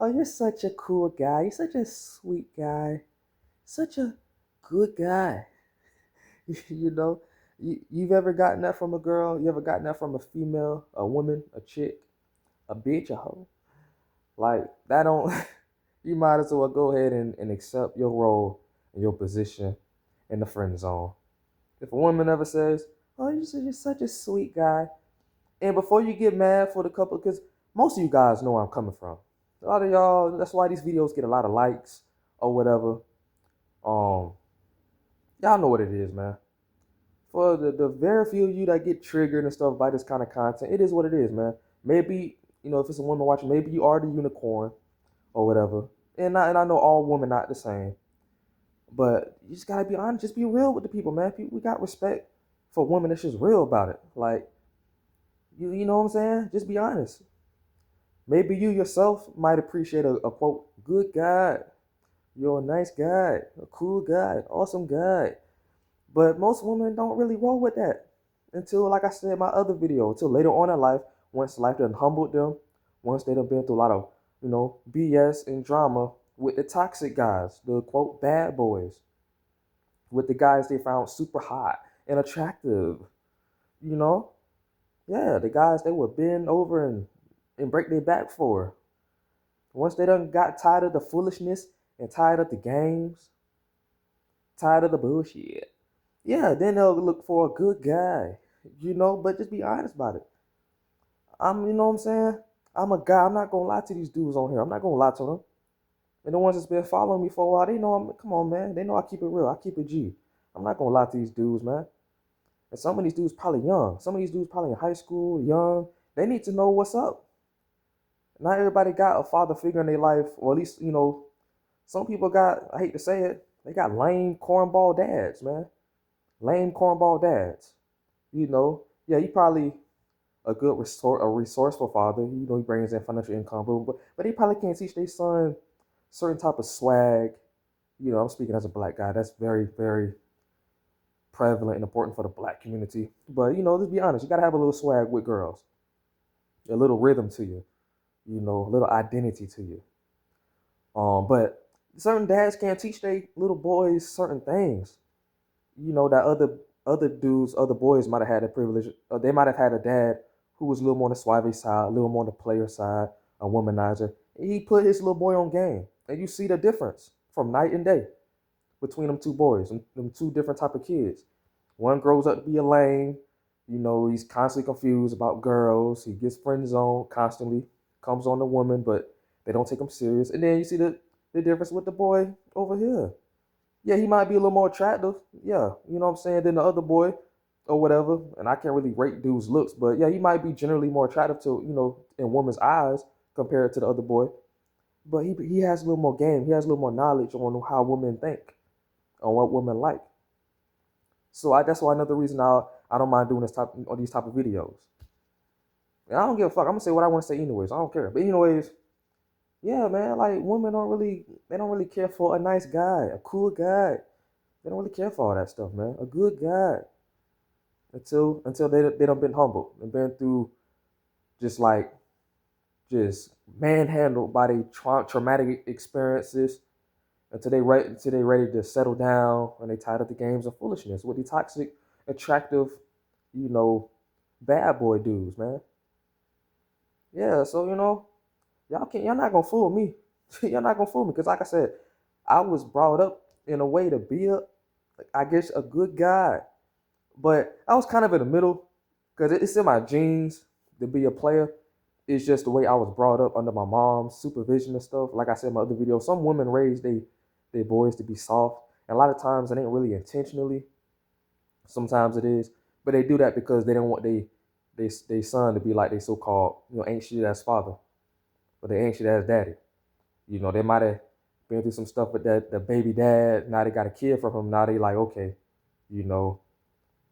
Oh, you're such a cool guy. You're such a sweet guy. Such a good guy. you know, you've ever gotten that from a girl? You ever gotten that from a female, a woman, a chick, a bitch, a hoe? Like, that don't, you might as well go ahead and accept your role and your position in the friend zone. If a woman ever says, oh, you're such a sweet guy, and before you get mad for the couple, because most of you guys know where I'm coming from. A lot of y'all, that's why these videos get a lot of likes or whatever. Um, y'all know what it is, man. For the very few of you that get triggered and stuff by this kind of content, it is what it is, man. Maybe, if it's a woman watching, maybe you are the unicorn or whatever. And I know all women not the same. But you just gotta be honest, just be real with the people, man. We got respect for women that's just real about it. Like, you know what I'm saying? Just be honest. Maybe you yourself might appreciate a quote, good guy. You're a nice guy, a cool guy, awesome guy. But most women don't really roll with that until, like I said in my other video, until later on in life, once life done humbled them, once they done been through a lot of, BS and drama with the toxic guys, the quote bad boys, with the guys they found super hot and attractive, you know? Yeah, the guys they would bend over and break their back for. Once they done got tired of the foolishness and tired of the games, tired of the bullshit, yeah, then they'll look for a good guy, but just be honest about it. You know what I'm saying? I'm a guy. I'm not gonna lie to these dudes on here. I'm not gonna lie to them. And the ones that's been following me for a while, they know come on, man. They know I keep it real. I keep it G. I'm not gonna lie to these dudes, man. And some of these dudes probably young. Some of these dudes probably in high school, young. They need to know what's up. Not everybody got a father figure in their life, or at least, some people got, I hate to say it, they got lame cornball dads, man. Lame cornball dads. Yeah, he probably a resourceful father. He brings in financial income, but he probably can't teach their son certain type of swag. I'm speaking as a black guy. That's very, very prevalent and important for the black community. But let's be honest, you gotta have a little swag with girls, a little rhythm to you, a little identity to you. But certain dads can't teach their little boys certain things. That other dudes, other boys might have had a privilege. They might have had a dad who was a little more on the suave side, a little more on the player side, a womanizer. He put his little boy on game, and you see the difference from night and day between them two boys, them two different type of kids. One grows up to be a lame. He's constantly confused about girls. He gets friend zoned constantly, comes on the woman, but they don't take him serious. And then you see the difference with the boy over here. Yeah, he might be a little more attractive. Yeah, you know what I'm saying, than the other boy or whatever. And I can't really rate dude's looks, but yeah, he might be generally more attractive to, in women's eyes compared to the other boy. But he has a little more game. He has a little more knowledge on how women think, on what women like. So that's why another reason I don't mind doing these type of videos. And I don't give a fuck. I'm gonna say what I want to say anyways. I don't care. But anyways, yeah, man, like women they don't really care for a nice guy, a cool guy. They don't really care for all that stuff, man. A good guy. Until they done been humbled and been through just like just manhandled by the traumatic experiences until they ready to settle down and they tired of the games of foolishness with the toxic, attractive, you know, bad boy dudes, man. Yeah, so y'all not gonna fool me. Y'all not gonna fool me because, like I said, I was brought up in a way to be I guess, a good guy, but I was kind of in the middle because it's in my genes to be a player. It's just the way I was brought up under my mom's supervision and stuff. Like I said in my other video, some women raise they boys to be soft, and a lot of times it ain't really intentionally. Sometimes it is, but they do that because they don't want they son to be like they so-called ain't shit as father, but they ain't shit as daddy. They might have been through some stuff with the baby dad. Now they got a kid from him. Now they like, okay, you know,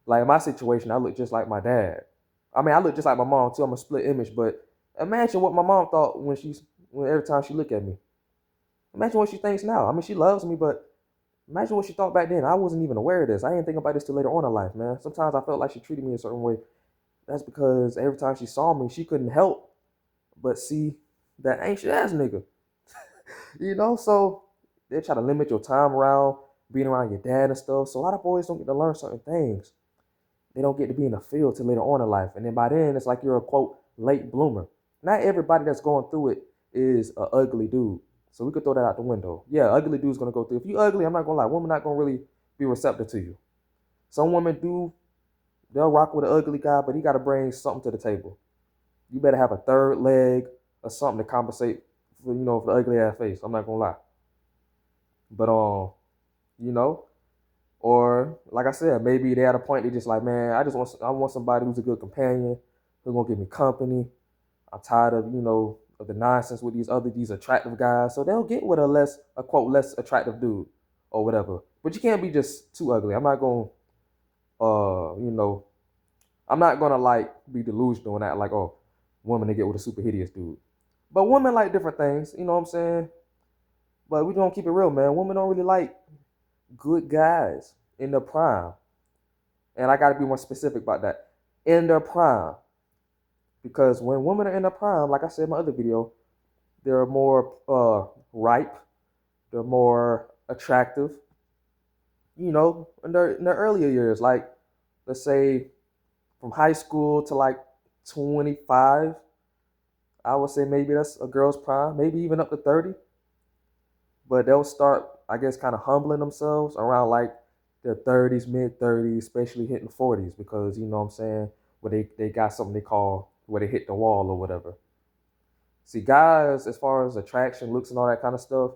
like in my situation, I look just like my dad. I mean, I look just like my mom too. I'm a split image, but imagine what my mom thought when every time she looked at me. Imagine what she thinks now. I mean, she loves me, but imagine what she thought back then. I wasn't even aware of this. I didn't think about this till later on in life, man. Sometimes I felt like she treated me a certain way. That's because every time she saw me, she couldn't help but see that ain't shit ass nigga. So they try to limit your time around being around your dad and stuff. So a lot of boys don't get to learn certain things. They don't get to be in the field till later on in life. And then by then, it's like you're a quote late bloomer. Not everybody that's going through it is an ugly dude. So we could throw that out the window. Yeah, ugly dude's gonna go through. If you ugly, I'm not gonna lie, women not gonna really be receptive to you. Some women do, they'll rock with an ugly guy, but he gotta bring something to the table. You better have a third leg or something to compensate for the ugly ass face. I'm not gonna lie. But you know, or like I said, maybe they at a point they just like, man, I want somebody who's a good companion, who's gonna give me company. I'm tired of the nonsense with these attractive guys. So they'll get with a quote less attractive dude or whatever. But you can't be just too ugly. I'm not gonna I'm not gonna like be delusional and act like, oh, women they get with a super hideous dude. But women like different things, you know what I'm saying? But we don't keep it real, man. Women don't really like good guys in their prime. And I gotta be more specific about that. In their prime. Because when women are in their prime, like I said in my other video, they're more ripe, they're more attractive, in their earlier years, like let's say from high school to like 25, I would say maybe that's a girl's prime, maybe even up to 30. But they'll start, I guess, kind of humbling themselves around like their 30s, mid 30s, especially hitting 40s, because you know what I'm saying, where they got something they call where they hit the wall or whatever. See, guys, as far as attraction, looks, and all that kind of stuff,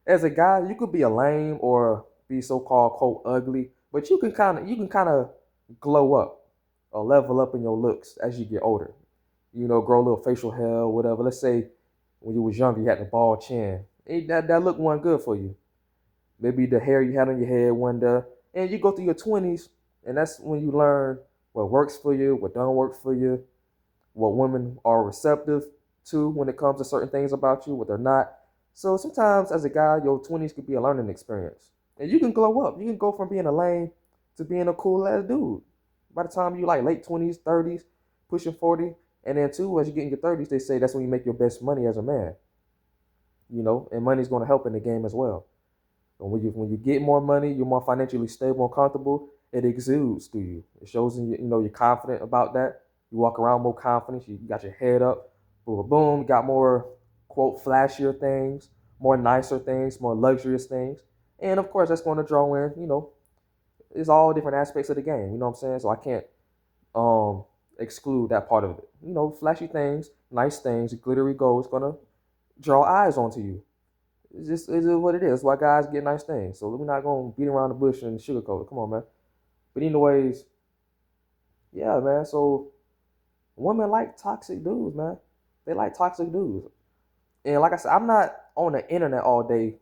as a guy, you could be a lame or be so-called quote ugly, but you can kind of glow up or level up in your looks as you get older. Grow a little facial hair or whatever. Let's say when you was younger, you had the bald chin. That look wasn't good for you. Maybe the hair you had on your head one day, and you go through your 20s, and that's when you learn what works for you, what don't work for you, what women are receptive to when it comes to certain things about you, what they're not. So sometimes as a guy, your 20s could be a learning experience. And you can glow up. You can go from being a lame to being a cool ass dude. By the time you like late 20s, 30s, pushing 40, and then too, as you get in your 30s, they say that's when you make your best money as a man. And money's going to help in the game as well. And when you get more money, you're more financially stable and comfortable. It exudes to you. It shows you're confident about that. You walk around more confident. You got your head up. Boom, boom, boom. You got more quote flashier things, more nicer things, more luxurious things, and of course that's going to draw in. It's all different aspects of the game. You know what I'm saying? So I can't exclude that part of it. Flashy things, nice things, glittery gold is going to draw eyes onto you. It is what it is. That's why guys get nice things. So we're not gonna beat around the bush and sugarcoat it. Come on, man. But anyways, yeah, man. So women like toxic dudes, man. They like toxic dudes. And like I said, I'm not on the internet all day,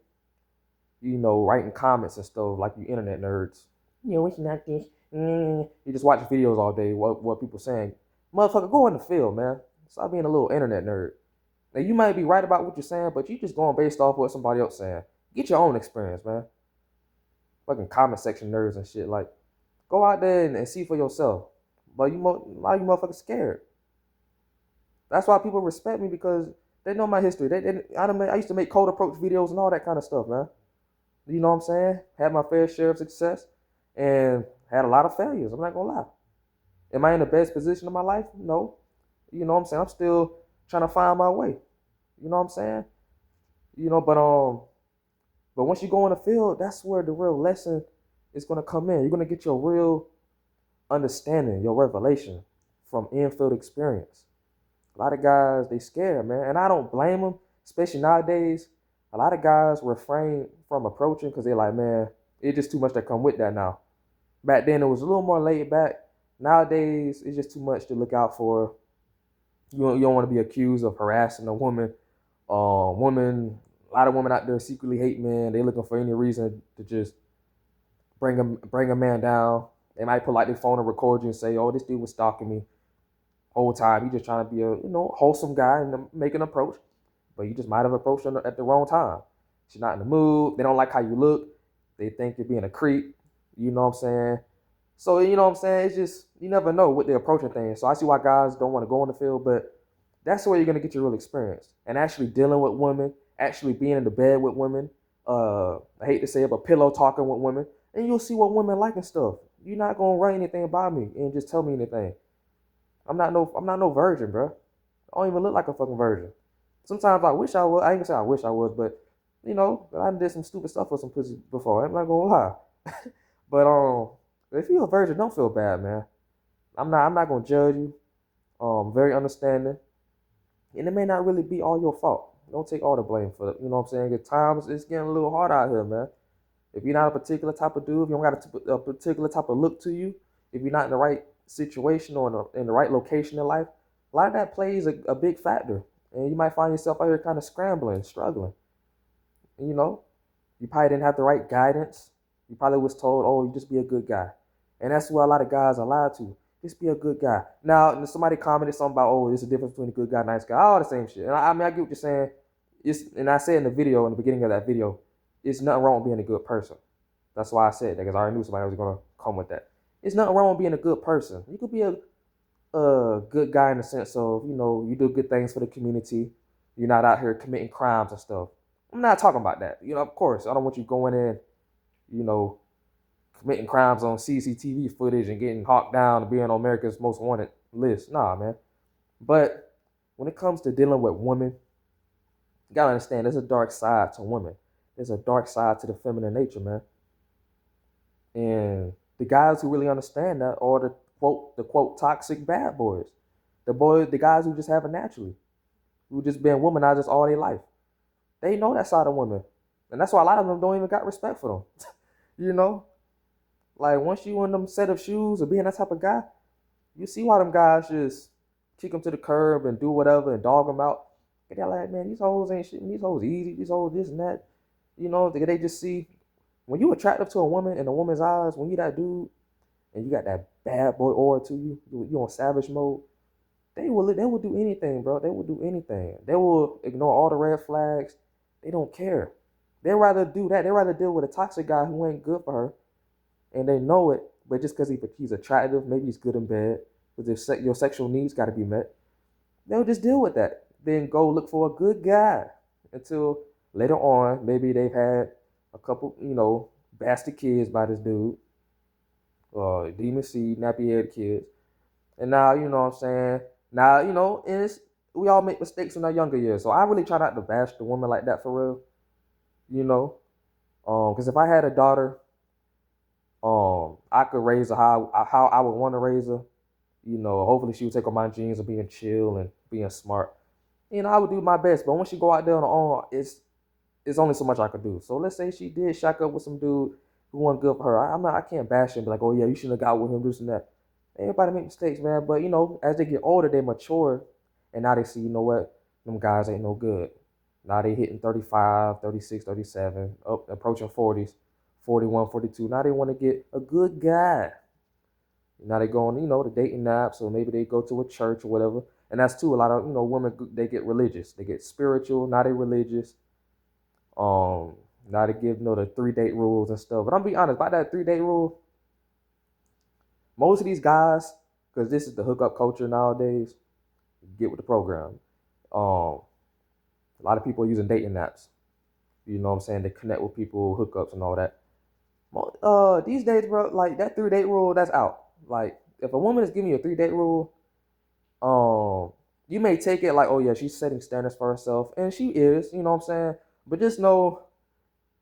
writing comments and stuff like you internet nerds. It's not this. You just watch videos all day, what people saying. Motherfucker, go in the field, man. Stop being a little internet nerd. Now you might be right about what you're saying, but you just going based off what somebody else saying. Get your own experience, man. Fucking comment section nerds and shit. Like, go out there and see for yourself. But a lot of you motherfuckers scared. That's why people respect me, because they know my history. I used to make cold approach videos and all that kind of stuff, man. You know what I'm saying? Had my fair share of success and had a lot of failures. I'm not gonna lie. Am I in the best position of my life? No. You know what I'm saying? I'm still trying to find my way. You know what I'm saying? But once you go in the field, that's where the real lesson is gonna come in. You're gonna get your real understanding, your revelation from in-field experience. A lot of guys, they scared, man. And I don't blame them, especially nowadays. A lot of guys refrain from approaching because they're like, man, it's just too much that come with that now. Back then, it was a little more laid back. Nowadays, it's just too much to look out for. You don't want to be accused of harassing a woman. A lot of women out there secretly hate men. They looking for any reason to just bring a man down. They might pull out their phone and record you and say, oh, this dude was stalking me whole time. You just trying to be a wholesome guy and make an approach, but you just might have approached her at the wrong time. She's not in the mood. They don't like how you look. They think you're being a creep. You know what I'm saying? So you know what I'm saying? It's just, you never know what they're approaching things. So I see why guys don't want to go on the field, but that's where you're gonna get your real experience and actually dealing with women, actually being in the bed with women. I hate to say it, but pillow talking with women, and you'll see what women like and stuff. You're not gonna write anything about me and just tell me anything. I'm not no virgin, bro. I don't even look like a fucking virgin. Sometimes I wish I was. I ain't gonna say I wish I was, but I did some stupid stuff with some pussy before. I'm not gonna lie. But if you're a virgin, don't feel bad, man. I'm not gonna judge you. Very understanding, and it may not really be all your fault. Don't take all the blame for it. You know what I'm saying? At times it's getting a little hard out here, man. If you're not a particular type of dude, if you don't got a particular type of look to you, if you're not in the right situation or in the right location in life, a lot of that plays a big factor. And you might find yourself out here kind of scrambling, struggling. You know, you probably didn't have the right guidance. You probably was told, oh, you just be a good guy. And that's what a lot of guys are lied to. Just be a good guy. Now, somebody commented something about, oh, there's a difference between a good guy and a nice guy. All the same shit. And I mean, I get what you're saying. And I said in the video, in the beginning of that video, it's nothing wrong with being a good person. That's why I said that, because I already knew somebody was going to come with that. It's nothing wrong with being a good person. You could be a good guy in the sense of, you do good things for the community. You're not out here committing crimes and stuff. I'm not talking about that. Of course, I don't want you going in, committing crimes on CCTV footage and getting hawked down and being on America's Most Wanted list. Nah, man. But when it comes to dealing with women, you gotta understand there's a dark side to women. There's a dark side to the feminine nature, man. And the guys who really understand that are the quote toxic bad boys. The guys who just have it naturally, who just been womanized all their life. They know that side of women. And that's why a lot of them don't even got respect for them. Like once you in them set of shoes or being that type of guy, you see why them guys just kick them to the curb and do whatever and dog them out. And they're like, man, these hoes ain't shit. These hoes easy. These hoes this and that. They just see when you attractive to a woman in a woman's eyes, when you that dude and you got that bad boy aura to you, you on savage mode, they will do anything, bro. They will do anything. They will ignore all the red flags. They don't care. They'd rather do that. They'd rather deal with a toxic guy who ain't good for her, and they know it, but just because he's attractive, maybe he's good in bed, but your sexual needs got to be met, they'll just deal with that. Then go look for a good guy until later on, maybe they've had a couple, bastard kids by this dude, demon seed, nappy head kids. And now, you know what I'm saying? Now, we all make mistakes in our younger years. So I really try not to bash the woman like that for real, because if I had a daughter, I could raise her how I would want to raise her. Hopefully she would take on my genes of being chill and being smart. I would do my best. But when she go out there on her own, it's only so much I could do. So let's say she did shack up with some dude who wasn't good for her. I can't bash him and be like, oh yeah, you shouldn't have got with him, this and that. Everybody make mistakes, man. But as they get older, they mature, and now they see, what, them guys ain't no good. Now they hitting 35, 36, 37, up approaching 40s, 41, 42. Now they want to get a good guy. Now they go on, the dating apps, or maybe they go to a church or whatever. And that's too, a lot of, women, they get religious. They get spiritual, now they religious. Now they give, the 3-date rules and stuff. But I'm be honest, by that 3-date rule, most of these guys, because this is the hookup culture nowadays, get with the program. A lot of people are using dating apps. You know what I'm saying? They connect with people, hookups and all that. These days, bro, like that 3-date rule, that's out. Like, if a woman is giving you a 3-date rule, you may take it like, oh yeah, she's setting standards for herself, and she is, you know what I'm saying? But just know,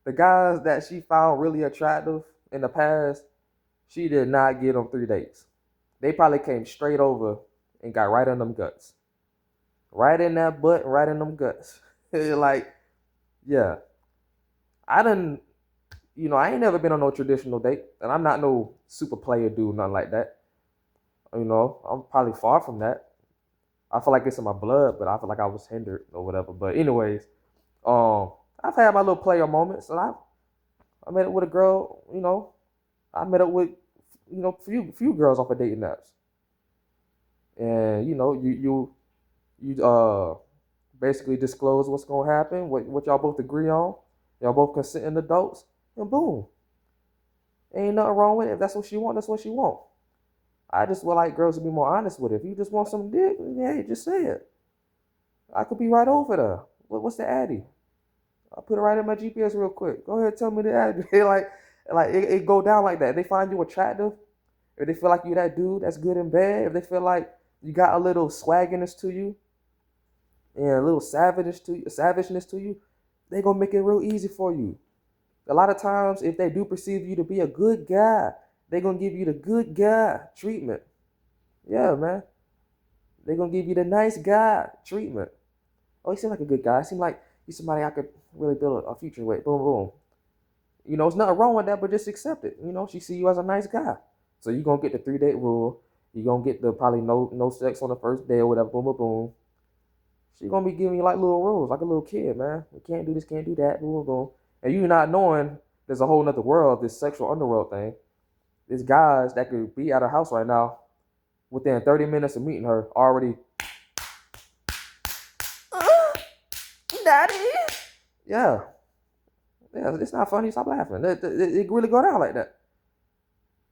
the guys that she found really attractive in the past, she did not give them 3 dates. They probably came straight over and got right in them guts. Right in that butt, right in them guts. Like, yeah. I ain't never been on no traditional date, and I'm not no super player dude, nothing like that. I'm probably far from that. I feel like it's in my blood, but I feel like I was hindered or whatever. But anyways, I've had my little player moments, and I met up with a girl, I met up with, few girls off of dating apps. And, you basically disclose what's going to happen, what y'all both agree on. Y'all both consenting adults, and boom. Ain't nothing wrong with it. If that's what she want, that's what she want. I just would like girls to be more honest with it. If you just want some dick, yeah, just say it. I could be right over there. What's the addy? I'll put it right in my GPS real quick. Go ahead, tell me the address. like it go down like that. They find you attractive, if they feel like you that dude that's good in bed, if they feel like you got a little swagginess to you and a little savageness to you, they gonna make it real easy for you. A lot of times, if they do perceive you to be a good guy, they gonna give you the good guy treatment. Yeah, man. They gonna give you the nice guy treatment. Oh, he seems like a good guy. He seems like he's somebody I could really build a future with. Boom, boom. You know, there's nothing wrong with that, but just accept it. You know, she see you as a nice guy. So you're gonna get the 3 date rule. You're gonna get the probably no sex on the first day or whatever, boom, boom, boom. She gonna be giving you like little rules, like a little kid, man. You can't do this, can't do that, boom, boom, boom. And you not knowing there's a whole nother world, this sexual underworld thing. There's guys that could be at her house right now, within 30 minutes of meeting her, already, daddy. Yeah. Yeah, it's not funny. Stop laughing. It really go down like that.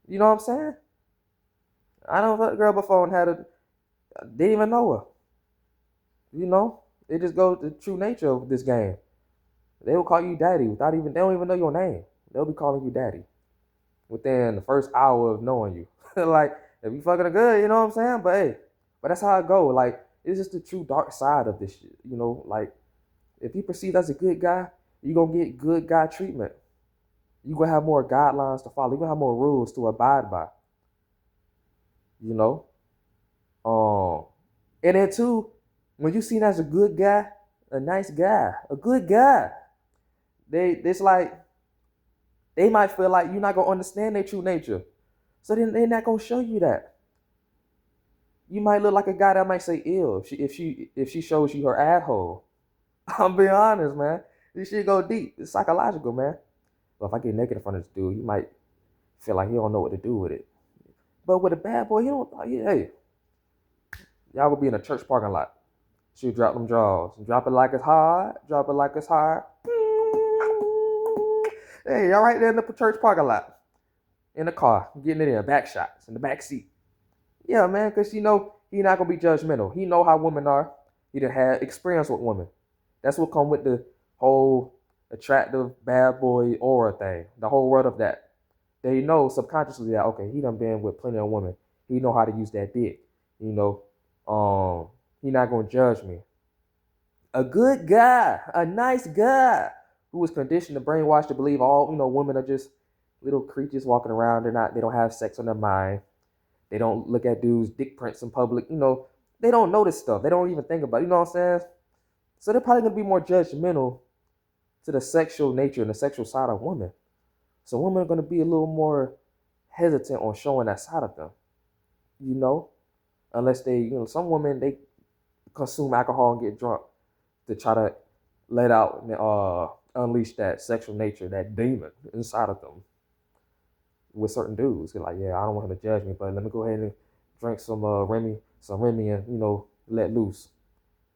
You know what I'm saying? I don't fuck a girl before and didn't even know her. You know? It just goes to the true nature of this game. They will call you daddy they don't even know your name. They'll be calling you daddy within the first hour of knowing you. Like, if you fucking good, you know what I'm saying? But hey, but that's how it go. Like, it's just the true dark side of this shit. You know, like, if you perceive as a good guy, you're gonna get good guy treatment. You're gonna have more guidelines to follow. You're gonna have more rules to abide by. You know? And then too, when you seen as a good guy, a nice guy, a good guy, it's like they might feel like you're not gonna understand their true nature. So then they're not gonna show you that. You might look like a guy that might say ill if she shows you her asshole. I'm being honest, man. This shit go deep. It's psychological, man. But if I get naked in front of this dude, he might feel like he don't know what to do with it. But with a bad boy, he don't. Hey, y'all will be in a church parking lot. She'll drop them draws. Drop it like it's hard. Drop it like it's hard. Hey, y'all right there in the church parking lot. In the car, getting it in, back shots, in the back seat. Yeah, man, because he not going to be judgmental. He know how women are. He done had experience with women. That's what come with the whole attractive bad boy aura thing. The whole world of that. They know subconsciously that, okay, he done been with plenty of women. He know how to use that dick. You know, he not going to judge me. A good guy, a nice guy who was conditioned to brainwash to believe all, women are just little creatures walking around. They don't have sex on their mind. They don't look at dudes' dick prints in public. They don't notice stuff. They don't even think about it. You know what I'm saying? So they're probably going to be more judgmental to the sexual nature and the sexual side of women. So women are going to be a little more hesitant on showing that side of them. Unless they, some women, they consume alcohol and get drunk to try to let out and unleash that sexual nature, that demon inside of them. With certain dudes, they're like, yeah, I don't want him to judge me, but let me go ahead and drink some Remy, and let loose.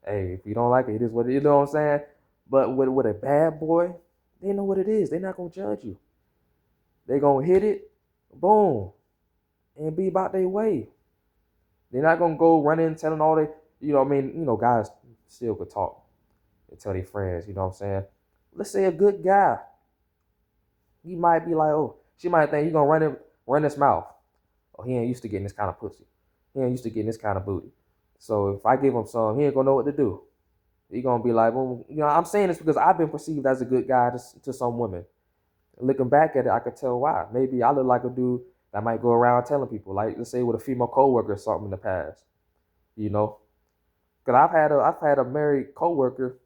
Hey, if you don't like it, it is what it is. You know what I'm saying? But with a bad boy, they know what it is. They're not gonna judge you. They gonna hit it, boom, and be about their way. They're not gonna go running telling all they, guys still could talk and tell their friends. You know what I'm saying? Let's say a good guy, he might be like, oh. She might think he's gonna run his mouth. Oh, he ain't used to getting this kind of pussy. He ain't used to getting this kind of booty. So if I give him some, he ain't gonna know what to do. He gonna be like, well, I'm saying this because I've been perceived as a good guy to some women. Looking back at it, I could tell why. Maybe I look like a dude that might go around telling people, like, let's say with a female coworker or something in the past. Because I've had a married coworker,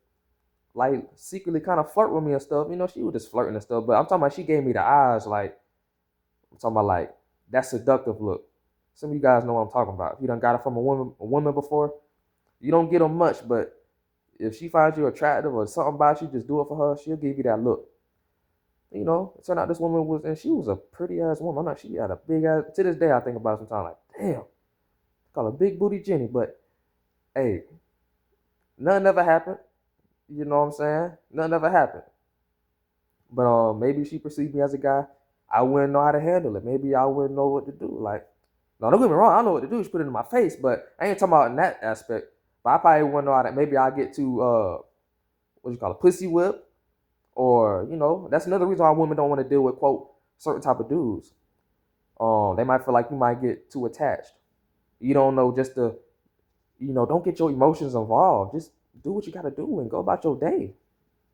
like, secretly kind of flirt with me and stuff. She was just flirting and stuff. But I'm talking about she gave me the eyes, like, I'm talking about like that seductive look. Some of you guys know what I'm talking about. If you done got it from a woman before, you don't get them much, but if she finds you attractive or something about you, just do it for her. She'll give you that look. It turned out this woman she was a pretty ass woman. She had a big ass. To this day, I think about it sometimes like, damn, call her Big Booty Jenny. But hey, nothing ever happened. You know what I'm saying? Nothing ever happened. But maybe she perceived me as a guy. I wouldn't know how to handle it. Maybe I wouldn't know what to do. Like, no, don't get me wrong. I know what to do. Just put it in my face. But I ain't talking about in that aspect. But I probably wouldn't know how to. Maybe I get to pussy whip. Or, that's another reason why women don't want to deal with, quote, certain type of dudes. They might feel like you might get too attached. You don't know just to, don't get your emotions involved. Just do what you gotta do and go about your day.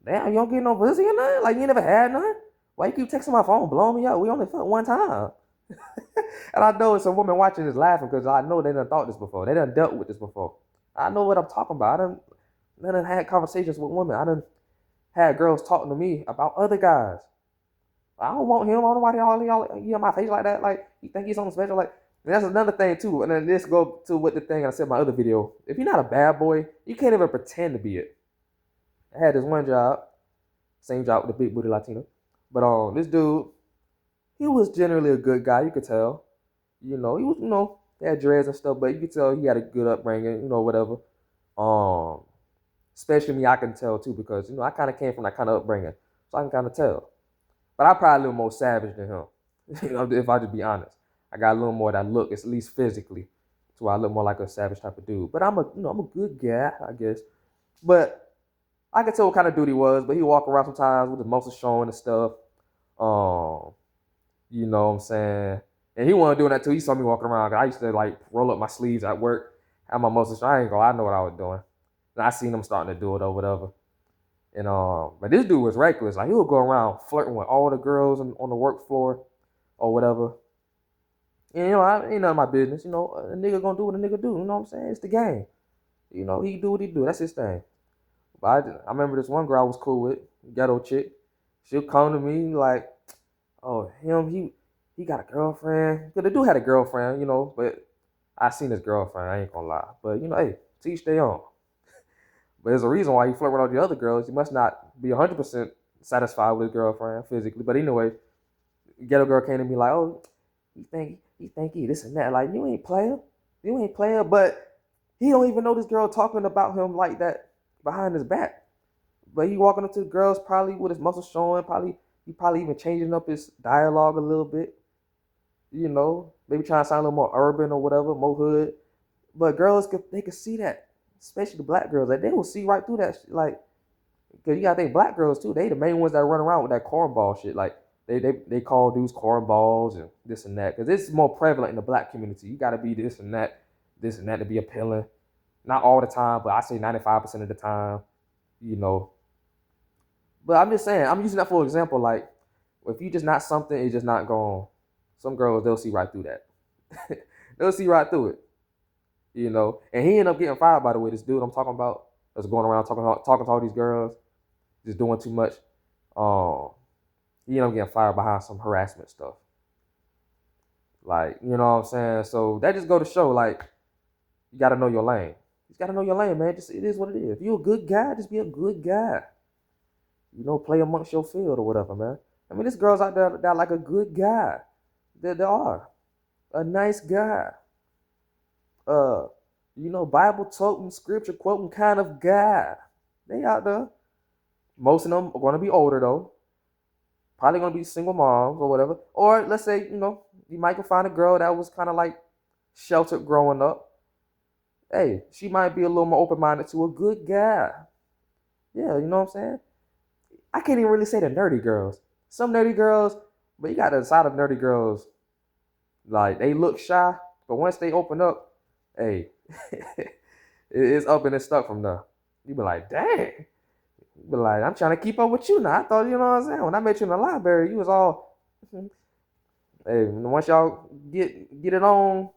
Damn, you don't get no pussy or nothing? Like you never had none? Why you keep texting my phone, blowing me up? We only fucked one time. And I know it's a woman watching this laughing because I know they done thought this before. They done dealt with this before. I know what I'm talking about. I done had conversations with women. I done had girls talking to me about other guys. I don't want him. I don't want y'all in my face like that. Like, you think he's something special? Like, and that's another thing too. And then this go to what the thing I said in my other video. If you're not a bad boy, you can't even pretend to be it. I had this one job, same job with the big booty Latino. But this dude, he was generally a good guy. You could tell. He was, he had dreads and stuff, but you could tell he had a good upbringing. Whatever. Especially me, I can tell too because I kind of came from that kind of upbringing, so I can kind of tell. But I'm probably a little more savage than him. If I just be honest, I got a little more that look, at least physically, to where I look more like a savage type of dude. But I'm a good guy, I guess. But I could tell what kind of dude he was. But he walk around sometimes with his muscles showing and stuff. You know what I'm saying? And he wasn't doing that too. He saw me walking around. I used to like roll up my sleeves at work, have my muscles showing. I know what I was doing. And I seen him starting to do it or whatever. And but this dude was reckless. Like he would go around flirting with all the girls on the work floor or whatever. And I ain't none of my business. A nigga gonna do what a nigga do. You know what I'm saying? It's the game. He do what he do. That's his thing. But I remember this one girl I was cool with, ghetto chick. She'll come to me like, oh, he got a girlfriend. Cause the dude had a girlfriend, but I seen his girlfriend. I ain't gonna lie. But hey, to each their own. But there's a reason why he flirt with all the other girls. He must not be 100% satisfied with his girlfriend physically. But anyway, ghetto girl came to me like, oh, he think he this and that. Like, you ain't player. But he don't even know this girl talking about him like that behind his back. But he walking up to the girls probably with his muscles showing. He probably even changing up his dialogue a little bit. Maybe trying to sound a little more urban or whatever, more hood. But girls, they could see that. Especially the black girls, like they will see right through that shit. Like, cause you gotta think black girls too. They the main ones that run around with that cornball shit. Like they call dudes cornballs and this and that. Cause it's more prevalent in the black community. You gotta be this and that to be appealing. Not all the time, but I say 95% of the time. But I'm just saying, I'm using that for example. Like, if you just not something, it's just not going. Some girls they'll see right through that. They'll see right through it. And he ended up getting fired, by the way. This dude I'm talking about was going around talking to all these girls, just doing too much. He ended up getting fired behind some harassment stuff. Like, you know what I'm saying? So that just go to show, like, you gotta know your lane. You just gotta know your lane, man. It is what it is. If you're a good guy, just be a good guy. Play amongst your field or whatever, man. I mean, there's girls out there that are like a good guy. There are. A nice guy. Bible toting, scripture quoting kind of guy. They out there. Most of them are going to be older though. Probably going to be single moms or whatever. Or let's say, you might find a girl that was kind of like sheltered growing up. Hey, she might be a little more open-minded to a good guy. Yeah, you know what I'm saying? I can't even really say the nerdy girls. Some nerdy girls, but you got the side of nerdy girls. Like, they look shy, but once they open up, hey, it's up and it's stuck from there. You be like, dang. You be like, I'm trying to keep up with you now. I thought, you know what I'm saying? When I met you in the library, you was all, hey, once y'all get it on,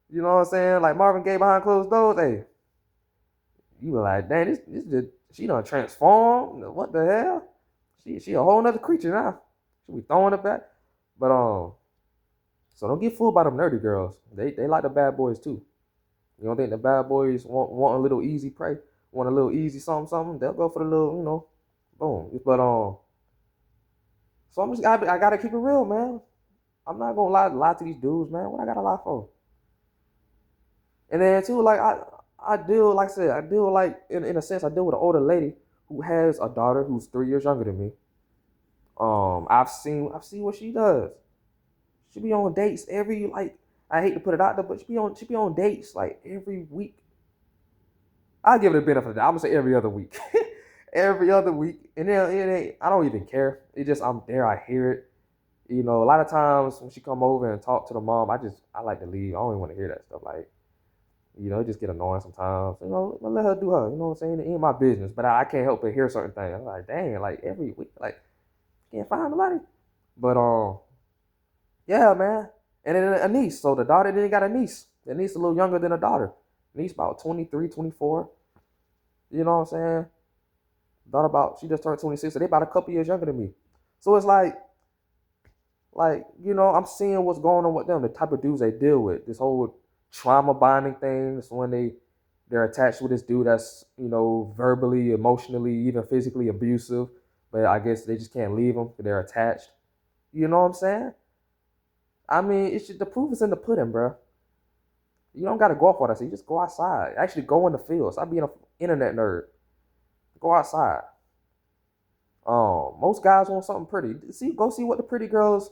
you know what I'm saying? Like Marvin Gaye behind closed doors, hey, you be like, dang, she done transformed. What the hell? She a whole nother creature now. She be throwing it back. But so don't get fooled by them nerdy girls. They like the bad boys too. You don't think the bad boys want a little easy prey, want a little easy something? They'll go for the little, boom. But so I gotta keep it real, man. I'm not gonna lie to these dudes, man. What I gotta lie for? And then too, like I deal, like I said, I deal like in a sense, I deal with an older lady who has a daughter who's 3 years younger than me. I've seen what she does. She be on dates every, like, I hate to put it out there, but she be on dates like every week. I'll give it a benefit of the doubt. I'm gonna say every other week. every other week. And then it ain't, I don't even care. It just, I'm there, I hear it. You know, a lot of times when she come over and talk to the mom, I like to leave. I don't even want to hear that stuff. Like, you know, it just get annoying sometimes. You know, let her do her. You know what I'm saying? It ain't my business. But I can't help but hear certain things. I'm like, dang, like every week, like, can't find nobody. But yeah, man. And then a niece. So the daughter then got a niece. The niece a little younger than the daughter. Niece about 23, 24. You know what I'm saying? Daughter about, she just turned 26. So they about a couple years younger than me. So it's like, you know, I'm seeing what's going on with them, the type of dudes they deal with. This whole trauma bonding thing. It's when they're attached with this dude that's, you know, verbally, emotionally, even physically abusive. But I guess they just can't leave him because they're attached. You know what I'm saying? I mean, the proof is in the pudding, bro. You don't got to go off what I say. You just go outside. Actually, go in the field. Stop being an internet nerd. Go outside. Most guys want something pretty. Go see what the pretty girls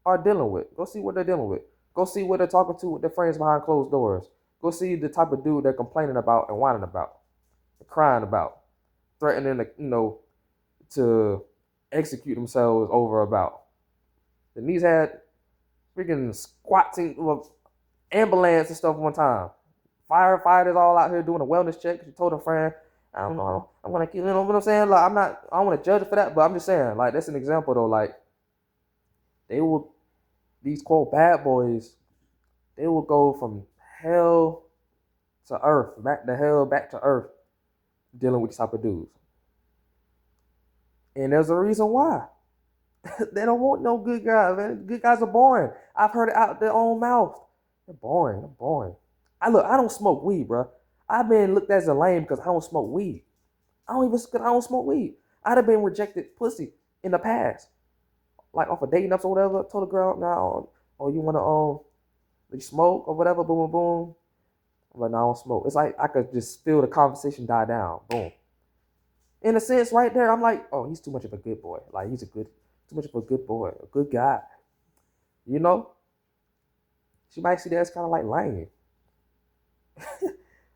are dealing with. Go see what they're dealing with. Go see what they're talking to with their friends behind closed doors. Go see the type of dude they're complaining about and whining about, and crying about, threatening to, you know, to execute themselves over about. The niece had freaking squatting, well, ambulance and stuff one time. Firefighters all out here doing a wellness check. She told her friend, I don't know, I'm gonna, you know what I'm saying? Like, I don't want to judge her for that, but I'm just saying, like, that's an example though. Like, they will, these quote bad boys, they will go from hell to earth, back to hell, back to earth, dealing with these type of dudes. And there's a reason why. They don't want no good guys, man. Good guys are boring. I've heard it out their own mouth. They're boring. They're boring. I don't smoke weed, bro. I've been looked at as a lame because I don't smoke weed. I don't smoke weed. I'd have been rejected pussy in the past. Like off a dating apps or whatever. Told a girl, now, oh, you wanna you smoke or whatever, boom, boom, boom. But no, I don't smoke. It's like I could just feel the conversation die down. Boom. In a sense, right there, I'm like, oh, he's too much of a good boy. Like too much of a good boy, a good guy. You know? She might see that as kind of like lame.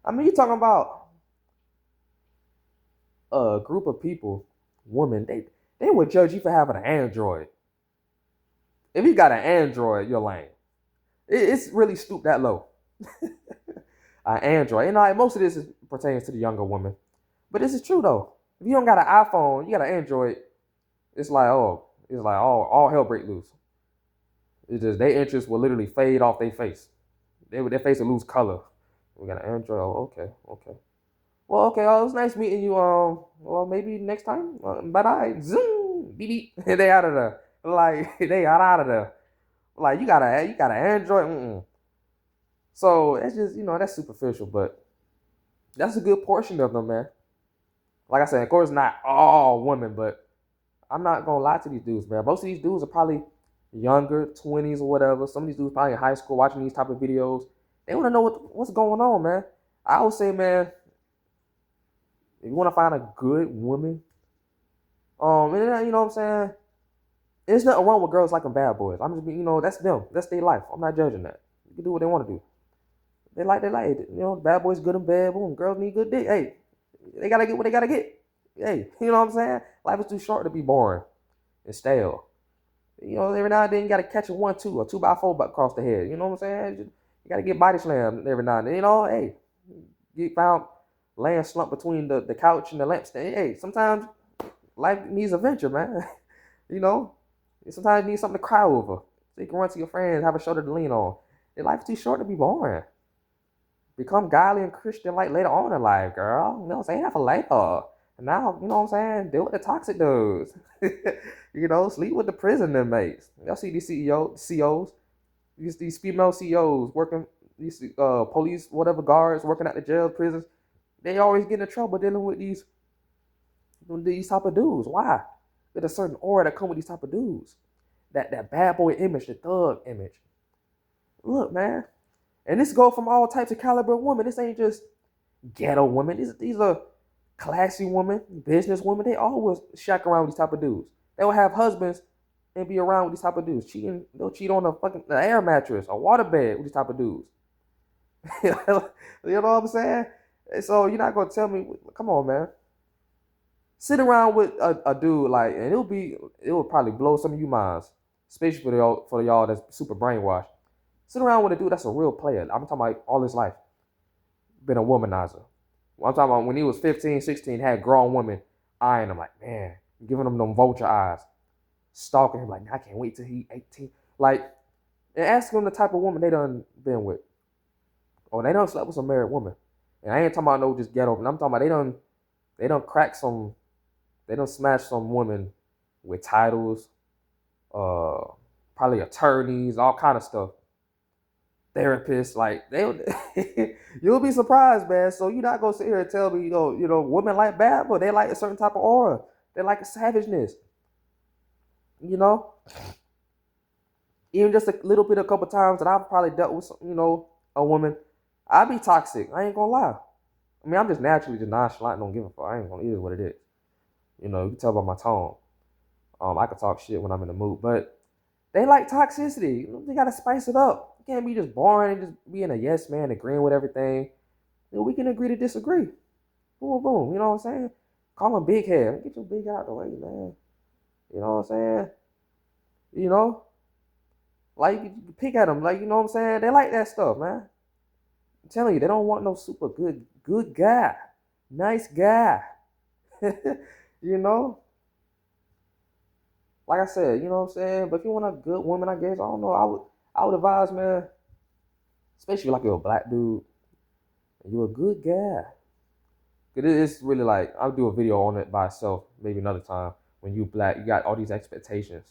I mean, you're talking about a group of people, women, they would judge you for having an Android. If you got an Android, you're lame. It's really stooped that low. An Android. And like most of this pertains to the younger women. But this is true though. If you don't got an iPhone, you got an Android, it's like, all hell break loose. It's just their interest will literally fade off their face. Their face will lose color. We got an Android. Oh, okay. Well, okay. Oh, it was nice meeting you. Well, maybe next time. Bye bye. Zoom. Beep beep. They out of there. Like they out of there. Like you got an Android. Mm-mm. So it's just, you know, that's superficial, but that's a good portion of them, man. Like I said, of course, not all women, but I'm not gonna lie to these dudes, man. Most of these dudes are probably younger, 20s or whatever. Some of these dudes probably in high school watching these type of videos. They want to know what's going on, man. I would say, man, if you want to find a good woman, and you know what I'm saying. There's nothing wrong with girls liking bad boys. I'm just, you know, that's them. That's their life. I'm not judging that. You can do what they want to do. They like it. You know, bad boys good in bed. Boom, girls need good dick. Hey, they gotta get what they gotta get. Hey, you know what I'm saying? Life is too short to be boring and stale. You know, every now and then you gotta catch a 1-2 or 2x4 across the head. You know what I'm saying? You gotta get body slammed every now and then. You know, hey, get found laying slumped between the couch and the lampstand. Hey, sometimes life needs adventure, man. You know, sometimes you need something to cry over. So you can run to your friends, have a shoulder to lean on. Your life's too short to be boring. Become godly and Christian like later on in life, girl. You know what I'm saying? Have a later. And now, you know what I'm saying? Deal with the toxic dudes. You know, sleep with the prison inmates. Y'all see these CEOs, these female CEOs working, these police, whatever guards working at the jail, prisons. They always get in trouble dealing with these type of dudes. Why? There's a certain aura that come with these type of dudes. That bad boy image, the thug image. Look, man. And this go from all types of caliber of women. This ain't just ghetto women. These are classy women, business women. They always shack around with these type of dudes. They will have husbands and be around with these type of dudes. They'll cheat on the air mattress, a water bed with these type of dudes. You know what I'm saying? So you're not gonna tell me, come on, man. Sit around with a dude like, and it will probably blow some of you minds, especially for y'all that's super brainwashed. Sit around with a dude that's a real player. I'm talking about all his life been a womanizer. I'm talking about when he was 15, 16, had grown women eyeing him like, man, giving him them vulture eyes, stalking him like, I can't wait till he 18. Like, and asking him the type of woman they done been with. Or they done slept with some married woman. And I ain't talking about no just ghetto, but I'm talking about they done crack some, they done smash some women with titles, uh, probably attorneys, all kind of stuff. Therapists, like you'll be surprised, man. So you're not gonna sit here and tell me, women like bad, but they like a certain type of aura. They like a savageness, you know. Even just a little bit, a couple times that I've probably dealt with, a woman, I'd be toxic. I ain't gonna lie. I mean, I'm just naturally just nonchalant, don't give a fuck. I ain't gonna. It is what it is. You can tell by my tone. I can talk shit when I'm in the mood, but they like toxicity. They gotta spice it up. You can't be just boring and just being a yes man, agreeing with everything. We can agree to disagree. Boom, boom. You know what I'm saying? Call him big head. Get your big out the way, man. You know what I'm saying? You know, like you pick at them, like you know what I'm saying. They like that stuff, man. I'm telling you, they don't want no super good guy, nice guy. you know, like I said, you know what I'm saying. But if you want a good woman, I guess I don't know. I would advise, man, especially like you're a black dude, and you're a good guy. It's really like I'll do a video on it by itself, maybe another time. When you black, you got all these expectations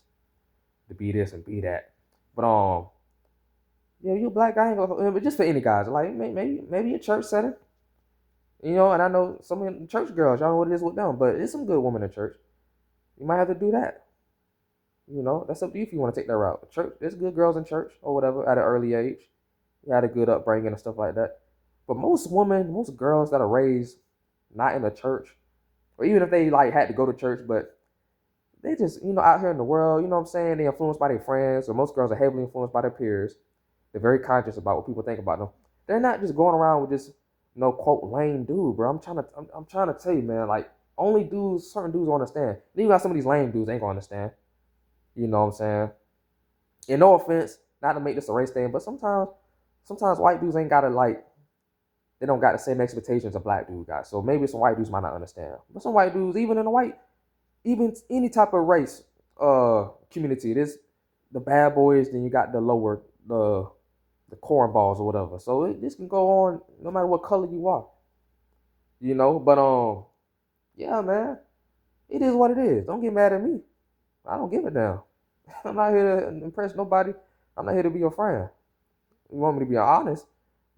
to be this and be that. But yeah, you a black guy, ain't gonna, but just for any guys, like maybe a church setting, And I know some of the church girls, y'all know what it is with them, but it's some good women in church. You might have to do that. That's up to you if you want to take that route. Church, there's good girls in church or whatever at an early age. You had a good upbringing and stuff like that. But most women, most girls that are raised not in a church, or even if they like had to go to church, but they just, out here in the world, you know what I'm saying? They're influenced by their friends, or most girls are heavily influenced by their peers. They're very conscious about what people think about them. They're not just going around with just no quote lame dude, bro. I'm trying to tell you, man, like only dudes, certain dudes will understand. Then you got some of these lame dudes ain't gonna understand. You know what I'm saying? And no offense, not to make this a race thing, but sometimes white dudes ain't gotta like, they don't got the same expectations a black dude got. So maybe some white dudes might not understand. But some white dudes, even any type of race community, there's the bad boys, then you got the cornballs or whatever. So this can go on no matter what color you are. But yeah, man. It is what it is. Don't get mad at me. I don't give a damn. I'm not here to impress nobody. I'm not here to be your friend. You want me to be honest?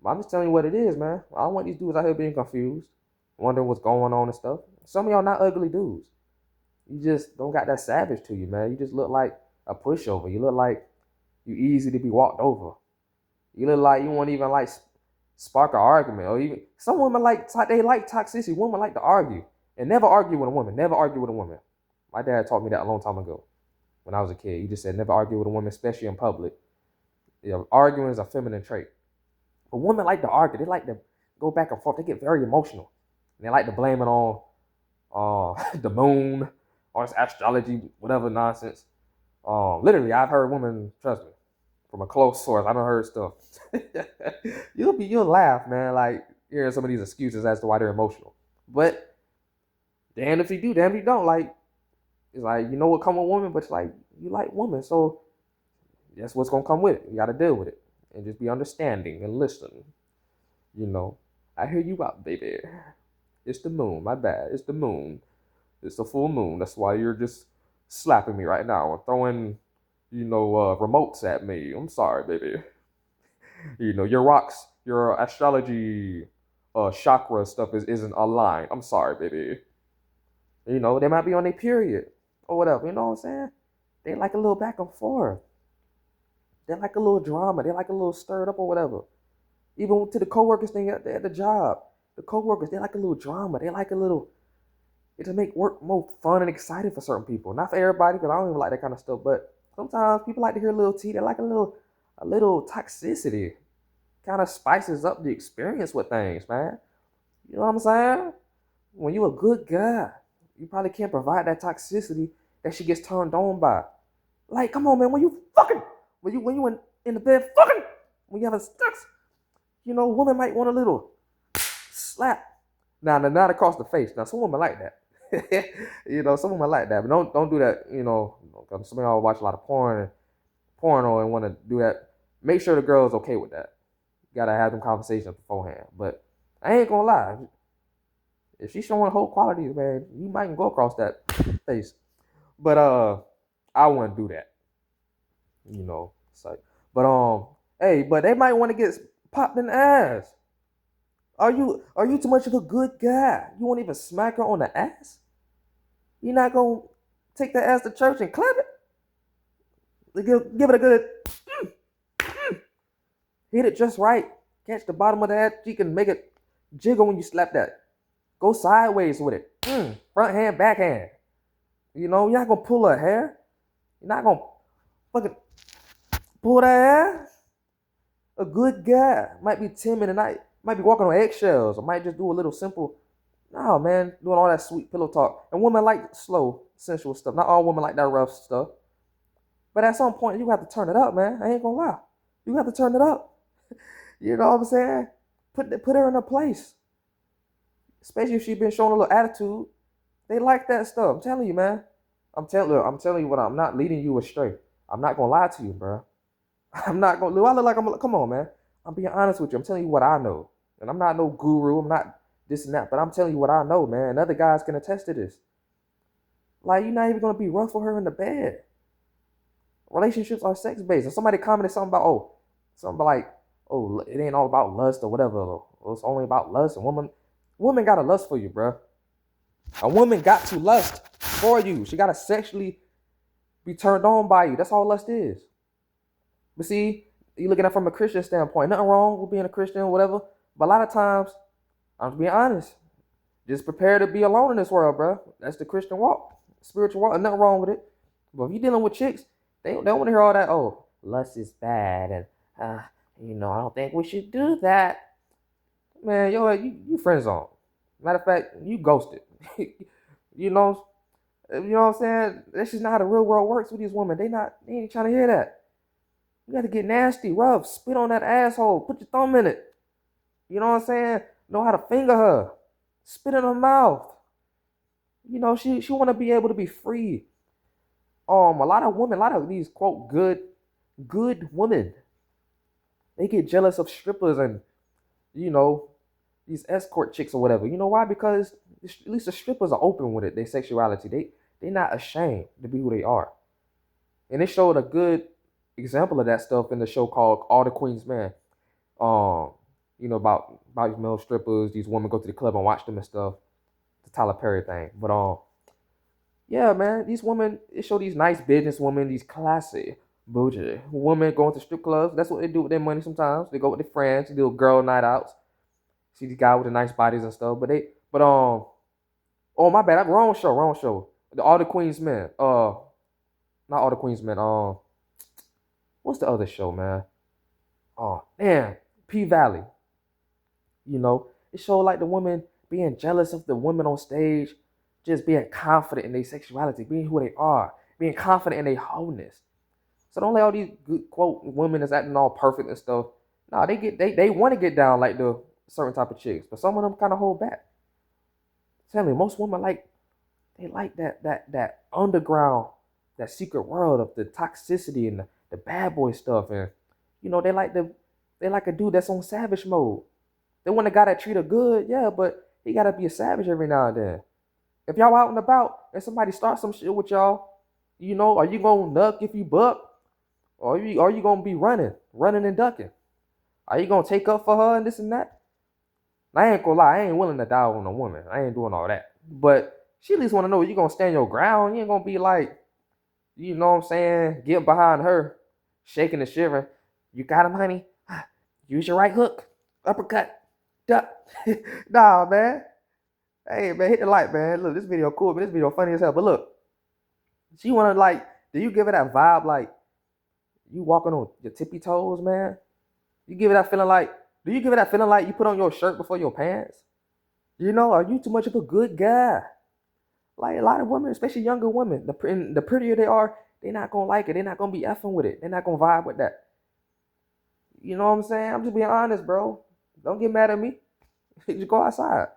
I'm just telling you what it is, man. I don't want these dudes out here being confused, wondering what's going on and stuff. Some of y'all not ugly dudes. You just don't got that savage to you, man. You just look like a pushover. You look like you easy to be walked over. You look like you won't even like spark an argument, or even some women they like toxicity. Women like to argue and never argue with a woman. Never argue with a woman. My dad taught me that a long time ago when I was a kid. He just said never argue with a woman, especially in public. Arguing is a feminine trait. But women like to argue. They like to go back and forth. They get very emotional. And they like to blame it on the moon or it's astrology, whatever nonsense. Literally, I've heard women, trust me, from a close source. I done heard stuff. You'll laugh, man, like hearing some of these excuses as to why they're emotional. But damn if you do, damn if you don't. Like, it's like, what come with women, but it's like you like women, so that's what's gonna come with it. You gotta deal with it. And just be understanding and listen. I hear you out, baby. It's the moon, my bad. It's the moon. It's the full moon. That's why you're just slapping me right now and throwing, remotes at me. I'm sorry, baby. Your rocks, your astrology, chakra stuff isn't aligned. I'm sorry, baby. They might be on their period or whatever. You know what I'm saying? They like a little back and forth. They like a little drama. They like a little stirred up or whatever. Even to the coworkers thing at the job. The coworkers, they like a little drama. They like a little, to make work more fun and exciting for certain people. Not for everybody, because I don't even like that kind of stuff. But sometimes people like to hear a little tea. They like a little toxicity. Kind of spices up the experience with things, man. You know what I'm saying? When you a good guy, You probably can't provide that toxicity that she gets turned on by. Like, come on, man, when you fucking, when you in the bed fucking, when you have a sex, women might want a little slap. Now, not across the face. Now, some women like that. Some women like that, but don't do that. Some of y'all watch a lot of porno, and want to do that. Make sure the girl is okay with that. You gotta have them conversations beforehand. But I ain't gonna lie, if she's showing whole qualities, man, you might go across that face. But I wouldn't do that. It's like, but hey, but they might want to get popped in the ass. Are you too much of a good guy? You won't even smack her on the ass? You're not gonna take the ass to church and clap it? Give it a good hit it just right. Catch the bottom of the ass cheek and make it jiggle when you slap that. Go sideways with it. Front hand, back hand. You're not gonna pull her hair. You're not gonna fucking pull that hair. A good guy might be timid and might be walking on eggshells, or might just do a little simple. No, man, doing all that sweet pillow talk. And women like slow, sensual stuff. Not all women like that rough stuff. But at some point, you have to turn it up, man. I ain't gonna lie. You have to turn it up. You know what I'm saying? Put her in her place. Especially if she's been showing a little attitude. They like that stuff. I'm telling you, man. I'm telling you what. I'm not leading you astray. I'm not gonna lie to you, bro. I'm not gonna. I look like come on, man. I'm being honest with you. I'm telling you what I know, and I'm not no guru. I'm not this and that, but I'm telling you what I know, man. And other guys can attest to this. Like, you're not even gonna be rough for her in the bed. Relationships are sex based. And somebody commented something like, it ain't all about lust or whatever. Or it's only about lust. And woman gotta lust for you, bro. A woman got to lust for you. She gotta sexually be turned on by you. That's all lust is. But see, you looking at it from a Christian standpoint. Nothing wrong with being a Christian or whatever. But a lot of times, I'm just being honest. Just prepare to be alone in this world, bro. That's the Christian walk. Spiritual walk. Nothing wrong with it. But if you're dealing with chicks, they don't want to hear all that, lust is bad. And, I don't think we should do that. Man, you friend zone. Matter of fact, you ghosted. You know what I'm saying? That's just not how the real world works with these women. They ain't trying to hear that. You got to get nasty, rough, spit on that asshole, put your thumb in it. You know what I'm saying? Know how to finger her, spit in her mouth. She want to be able to be free. A lot of these quote good women, they get jealous of strippers and these escort chicks or whatever. You know why? Because at least the strippers are open with it, their sexuality. They're not ashamed to be who they are. And they showed a good example of that stuff in the show called All the Queen's Men. About these male strippers, these women go to the club and watch them and stuff. The Tyler Perry thing. But yeah, man, these women, it show these nice business women, these classy bougie women going to strip clubs. That's what they do with their money sometimes. They go with their friends, they do girl night outs. See these guys with the nice bodies and stuff. Oh my bad, wrong show. All the Queen's Men. Not All the Queen's Men. What's the other show, man? Oh, damn. P-Valley. It showed like the women being jealous of the women on stage, just being confident in their sexuality, being who they are, being confident in their wholeness. So don't let all these good quote women that's acting all perfect and stuff. No, they want to get down like the certain type of chicks, but some of them kind of hold back. Tell me, most women like that underground, that secret world of the toxicity and the bad boy stuff, and they like a dude that's on savage mode. They want a guy that treat her good, yeah, but he gotta be a savage every now and then. If y'all out and about and somebody starts some shit with y'all, are you gonna duck if you buck? Or are you gonna be running and ducking? Are you gonna take up for her and this and that? I ain't gonna lie, I ain't willing to die on a woman. I ain't doing all that. But she at least wanna know you gonna stand your ground. You ain't gonna be like, what I'm saying, getting behind her, shaking and shivering. You got him, honey? Use your right hook, uppercut, duck. Nah, man. Hey, man, hit the like, man. Look, this video cool, but this video funny as hell. But look, she wanna do you give her that vibe like you walking on your tippy toes, man? Do you give her that feeling like you put on your shirt before your pants? Are you too much of a good guy? Like a lot of women, especially younger women, the prettier they are, they're not gonna like it. They're not gonna be effing with it. They're not gonna vibe with that. You know what I'm saying? I'm just being honest, bro. Don't get mad at me. Just go outside.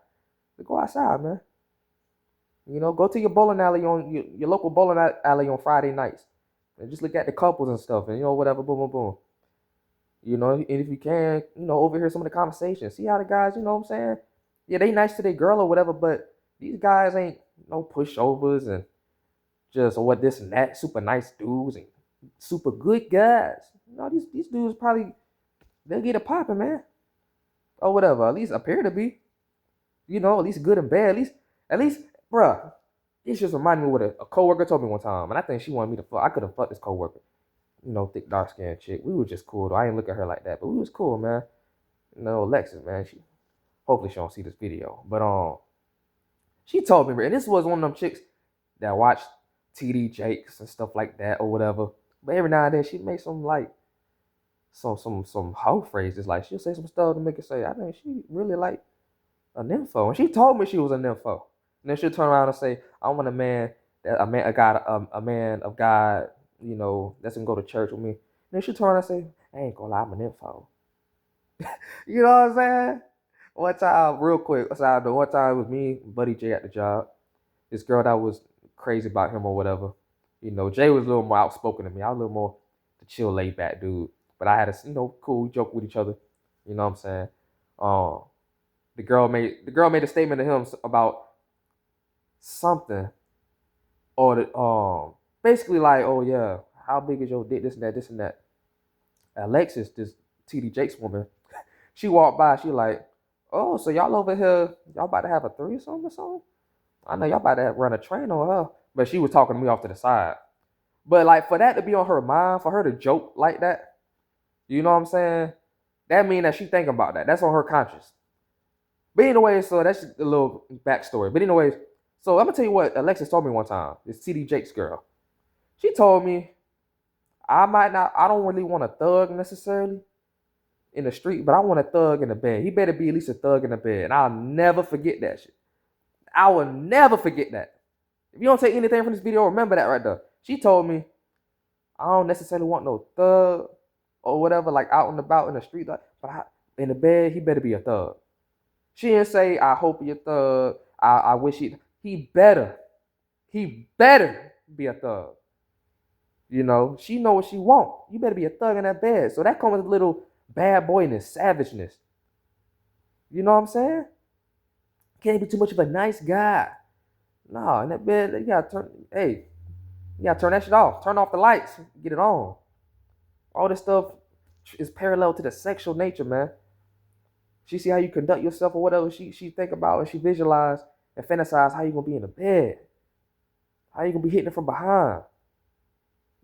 Just go outside, man. Go to your bowling alley on your local bowling alley on Friday nights, and just look at the couples and stuff, and whatever, boom, boom, boom. And if you can, overhear some of the conversations. See how the guys, you know what I'm saying? Yeah, they nice to their girl or whatever, but these guys ain't no pushovers and just what this and that, super nice dudes and super good guys. These dudes probably they'll get it popping, man, or whatever. At least appear to be, at least good and bad. At least, bruh. This just reminded me of what a coworker told me one time, and I think she wanted me to fuck. I could have fucked this coworker, thick dark skinned chick. We were just cool though. I ain't look at her like that, but we was cool, man. Alexis, man. Hopefully she don't see this video, but she told me, and this was one of them chicks that watched TD Jakes and stuff like that or whatever. But every now and then she make some like some hoe phrases. Like she'll say some stuff to make it say, I think she really like a nympho. And she told me she was a nympho. And then she'll turn around and say, I want a man a man of God, that's gonna go to church with me. And then she'll turn around and say, I ain't gonna lie, I'm a nympho. You know what I'm saying? One time, real quick, one time it was me, Buddy J at the job. This girl that was crazy about him or whatever. Jay was a little more outspoken than me. I was a little more the chill, laid back dude. But I had a cool joke with each other. You know what I'm saying? The girl made a statement to him about something, or basically like, oh yeah, how big is your dick? This and that, this and that. Alexis, this TD Jakes woman, she walked by. She like, oh, so y'all over here, y'all about to have a threesome or something? I know y'all about to run a train on her. But she was talking to me off to the side. But like for that to be on her mind, for her to joke like that, you know what I'm saying? That mean that she thinking about that. That's on her conscience. But anyway, so that's just a little backstory. But anyways, so I'm gonna tell you what Alexis told me one time. This TD Jakes girl. She told me I don't really want a thug necessarily in the street, but I want a thug in the bed. He better be at least a thug in the bed. And I'll never forget that shit. I will never forget that. If you don't take anything from this video, remember that right there. She told me, I don't necessarily want no thug or whatever, like out and about in the street, but in the bed, he better be a thug. She didn't say, I hope he a thug. I wish he better be a thug. She know what she want. You better be a thug in that bed. So that comes with a little bad boyness, savageness. You know what I'm saying? Can't be too much of a nice guy. No, in that bed, you gotta turn that shit off. Turn off the lights. Get it on. All this stuff is parallel to the sexual nature, man. She see how you conduct yourself or whatever she think about and she visualize and fantasize how you gonna be in the bed. How you gonna be hitting it from behind. Are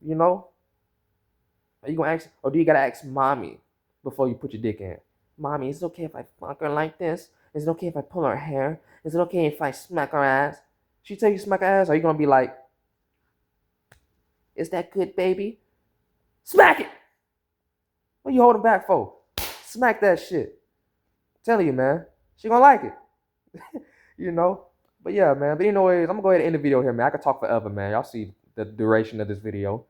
you gonna ask, or do you gotta ask mommy before you put your dick in? Mommy, is it okay if I fuck her like this? Is it okay if I pull her hair? Is it okay if I smack her ass? She tell you smack her ass, are you gonna be like, is that good, baby? Smack it! What you holding back for? Smack that shit. I'm telling you, man. She gonna like it. But yeah, man. But anyways, I'm gonna go ahead and end the video here, man. I could talk forever, man. Y'all see the duration of this video.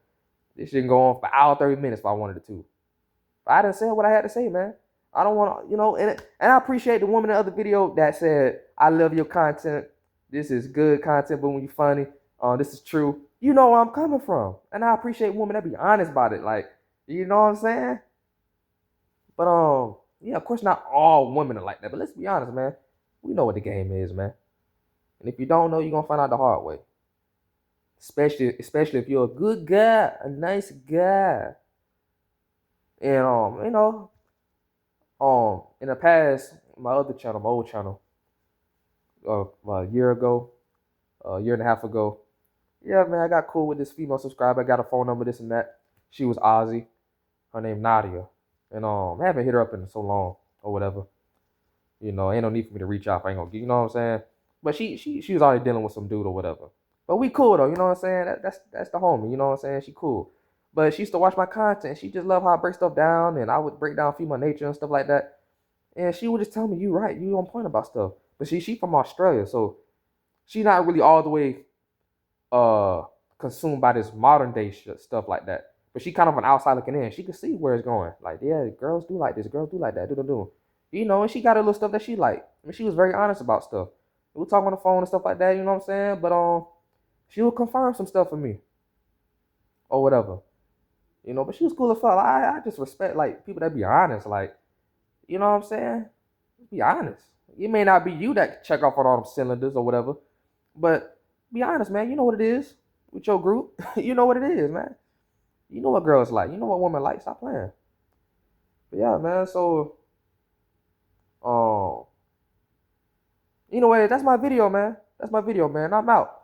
This shit can go on for hour 30 minutes if I wanted it to. But I done said what I had to say, man. I don't want to, and I appreciate the woman in the other video that said, I love your content. This is good content, but when you're funny, this is true. You know where I'm coming from. And I appreciate women that be honest about it. Like, you know what I'm saying? But, yeah, of course not all women are like that. But let's be honest, man. We know what the game is, man. And if you don't know, you're going to find out the hard way. Especially if you're a good guy, a nice guy. And, in the past, my old channel, a year ago, a year and a half ago, yeah, man, I got cool with this female subscriber. I got a phone number, this and that. She was Aussie. Her name Nadia. And I haven't hit her up in so long or whatever. Ain't no need for me to reach out. I ain't gonna get, you know what I'm saying? But she was already dealing with some dude or whatever. But we cool though, you know what I'm saying? That's the homie, you know what I'm saying? She cool. But she used to watch my content. She just loved how I break stuff down, and I would break down female nature and stuff like that. And she would just tell me, you right, you on point about stuff. But she from Australia, so She's not really all the way uh consumed by this modern day stuff like that. But she kind of an outside looking in. She can see where it's going. Like, yeah, girls do like this, girls do like that, do. You know, and she got a little stuff that she like. I mean, she was very honest about stuff. We would talk on the phone and stuff like that, you know what I'm saying? But she would confirm some stuff for me or whatever. You know, but she was cool as fuck. I just respect like people that be honest, like, you know what I'm saying? Be honest. It may not be you that check off on all them cylinders or whatever, but be honest, man. You know what it is with your group. You know what it is, man. You know what girls like. You know what women like. Stop playing. But yeah, man. So, um, anyway, that's my video, man. That's my video, man. I'm out.